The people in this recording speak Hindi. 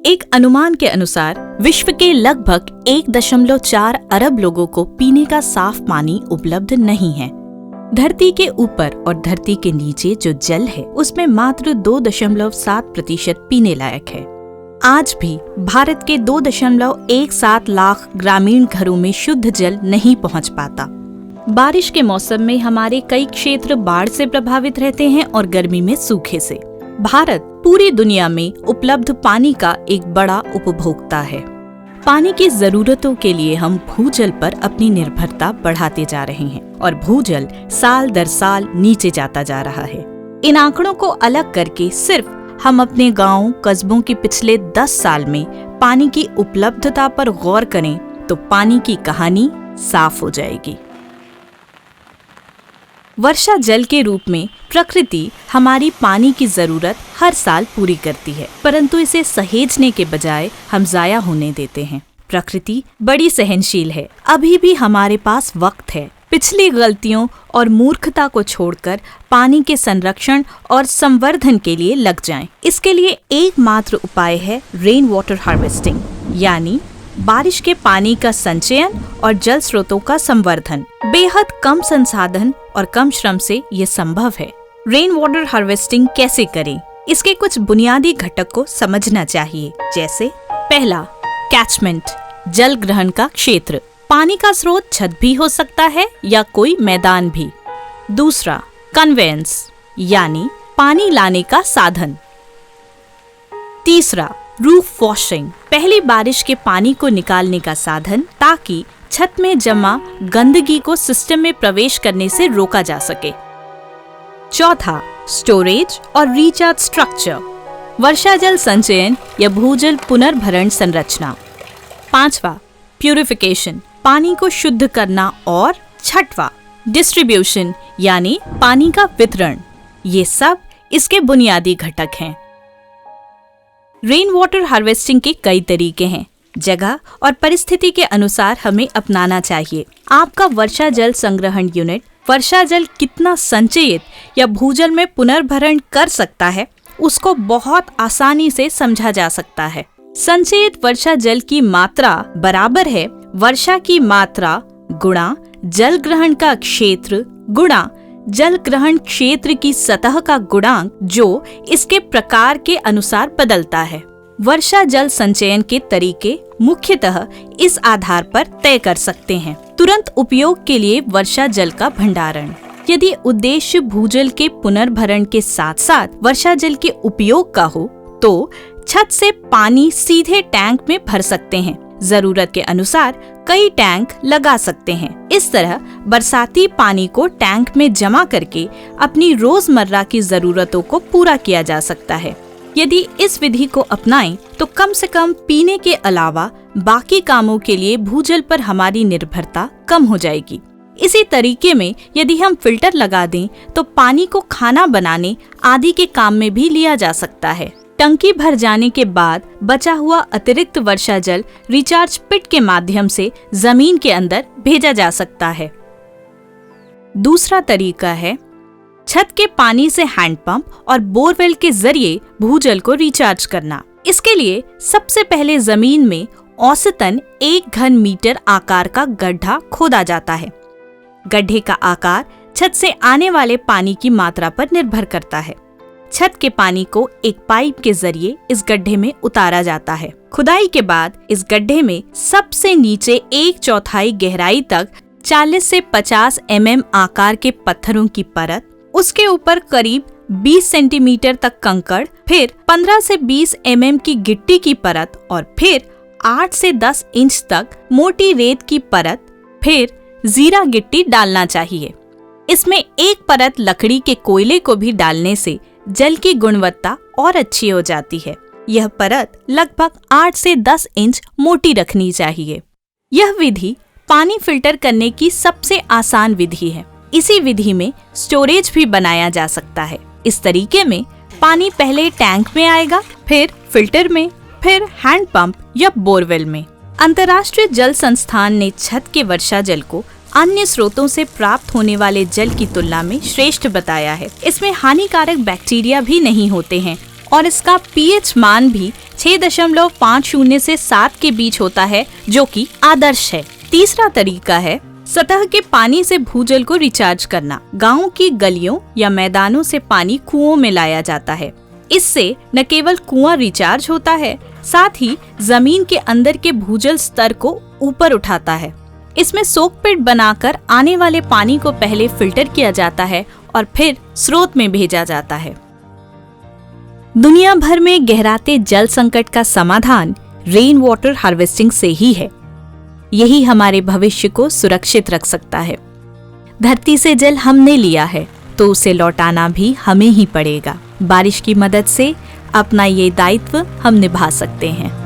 एक अनुमान के अनुसार विश्व के लगभग 1.4 अरब लोगों को पीने का साफ पानी उपलब्ध नहीं है। धरती के ऊपर और धरती के नीचे जो जल है उसमें मात्र 2.7% पीने लायक है। आज भी भारत के 2.17 लाख ग्रामीण घरों में शुद्ध जल नहीं पहुंच पाता। बारिश के मौसम में हमारे कई क्षेत्र बाढ़ से प्रभावित रहते हैं और गर्मी में सूखे से। भारत पूरी दुनिया में उपलब्ध पानी का एक बड़ा उपभोक्ता है। पानी की जरूरतों के लिए हम भूजल पर अपनी निर्भरता बढ़ाते जा रहे हैं और भूजल साल दर साल नीचे जाता जा रहा है। इन आंकड़ों को अलग करके सिर्फ हम अपने गांव कस्बों के पिछले 10 साल में पानी की उपलब्धता पर गौर करें तो पानी की कहानी साफ हो जाएगी। वर्षा जल के रूप में प्रकृति हमारी पानी की जरूरत हर साल पूरी करती है, परंतु इसे सहेजने के बजाय हम जाया होने देते हैं। प्रकृति बड़ी सहनशील है, अभी भी हमारे पास वक्त है। पिछली गलतियों और मूर्खता को छोड़कर पानी के संरक्षण और संवर्धन के लिए लग जाएं। इसके लिए एकमात्र उपाय है रेन वाटर हार्वेस्टिंग, यानी बारिश के पानी का संचयन और जल स्रोतों का संवर्धन। बेहद कम संसाधन और कम श्रम से ये संभव है। रेन वाटर हार्वेस्टिंग कैसे करें, इसके कुछ बुनियादी घटक को समझना चाहिए। जैसे पहला, कैचमेंट, जल ग्रहण का क्षेत्र। पानी का स्रोत छत भी हो सकता है या कोई मैदान भी। दूसरा, कन्वेयंस, यानी पानी लाने का साधन। तीसरा, रूफ वॉशिंग, पहली बारिश के पानी को निकालने का साधन, ताकि छत में जमा गंदगी को सिस्टम में प्रवेश करने से रोका जा सके। चौथा, स्टोरेज और रिचार्ज स्ट्रक्चर, वर्षा जल संचयन या भूजल पुनर्भरण संरचना। पांचवा, प्यूरिफिकेशन, पानी को शुद्ध करना। और छठवां, डिस्ट्रीब्यूशन, यानी पानी का वितरण। ये सब इसके बुनियादी घटक हैं। रेन वाटर हार्वेस्टिंग के कई तरीके हैं, जगह और परिस्थिति के अनुसार हमें अपनाना चाहिए। आपका वर्षा जल संग्रहण यूनिट वर्षा जल कितना संचयित या भूजल में पुनर्भरण कर सकता है, उसको बहुत आसानी से समझा जा सकता है। संचयित वर्षा जल की मात्रा बराबर है वर्षा की मात्रा गुणा जल ग्रहण का क्षेत्र गुणा जल ग्रहण क्षेत्र की सतह का गुणांक, जो इसके प्रकार के अनुसार बदलता है। वर्षा जल संचयन के तरीके मुख्यतः इस आधार पर तय कर सकते हैं। तुरंत उपयोग के लिए वर्षा जल का भंडारण, यदि उद्देश्य भूजल के पुनर्भरण के साथ साथ वर्षा जल के उपयोग का हो तो छत से पानी सीधे टैंक में भर सकते हैं। जरूरत के अनुसार कई टैंक लगा सकते हैं। इस तरह बरसाती पानी को टैंक में जमा करके अपनी रोजमर्रा की जरूरतों को पूरा किया जा सकता है। यदि इस विधि को अपनाएं तो कम से कम पीने के अलावा बाकी कामों के लिए भूजल पर हमारी निर्भरता कम हो जाएगी। इसी तरीके में यदि हम फिल्टर लगा दें तो पानी को खाना बनाने आदि के काम में भी लिया जा सकता है। टंकी भर जाने के बाद बचा हुआ अतिरिक्त वर्षा जल रिचार्ज पिट के माध्यम से जमीन के अंदर भेजा जा सकता है। दूसरा तरीका है छत के पानी से हैंडपंप और बोरवेल के जरिए भूजल को रिचार्ज करना। इसके लिए सबसे पहले जमीन में औसतन 1 घन मीटर आकार का गड्ढा खोदा जाता है। गड्ढे का आकार छत से आने वाले पानी की मात्रा पर निर्भर करता है। छत के पानी को एक पाइप के जरिए इस गड्ढे में उतारा जाता है। खुदाई के बाद इस गड्ढे में सबसे नीचे 1/4 गहराई तक 40 से 50 mm आकार के पत्थरों की परत, उसके ऊपर करीब 20 सेंटीमीटर तक कंकड़, फिर 15 से 20 mm की गिट्टी की परत और फिर 8 से 10 इंच तक मोटी रेत की परत, फिर जीरा गिट्टी डालना चाहिए। इसमें एक परत लकड़ी के कोयले को भी डालने से जल की गुणवत्ता और अच्छी हो जाती है। यह परत लगभग 8 से 10 इंच मोटी रखनी चाहिए। यह विधि पानी फिल्टर करने की सबसे आसान विधि है। इसी विधि में स्टोरेज भी बनाया जा सकता है। इस तरीके में पानी पहले टैंक में आएगा, फिर फिल्टर में, फिर हैंडपंप या बोरवेल में। अंतर्राष्ट्रीय जल संस्थान ने छत के वर्षा जल को अन्य स्रोतों से प्राप्त होने वाले जल की तुलना में श्रेष्ठ बताया है। इसमें हानिकारक बैक्टीरिया भी नहीं होते हैं और इसका पीएच मान भी 6.50 से 7 के बीच होता है, जो कि आदर्श है। तीसरा तरीका है सतह के पानी से भूजल को रिचार्ज करना। गांव की गलियों या मैदानों से पानी कुओं में लाया जाता है। इससे न केवल कुआं रिचार्ज होता है, साथ ही जमीन के अंदर के भूजल स्तर को ऊपर उठाता है। इसमें सोकपिट बनाकर आने वाले पानी को पहले फिल्टर किया जाता है और फिर स्रोत में भेजा जाता है। दुनिया भर में गहराते जल संकट का समाधान रेन वाटर हार्वेस्टिंग से ही है। यही हमारे भविष्य को सुरक्षित रख सकता है। धरती से जल हमने लिया है तो उसे लौटाना भी हमें ही पड़ेगा। बारिश की मदद से अपना ये दायित्व हम निभा सकते हैं।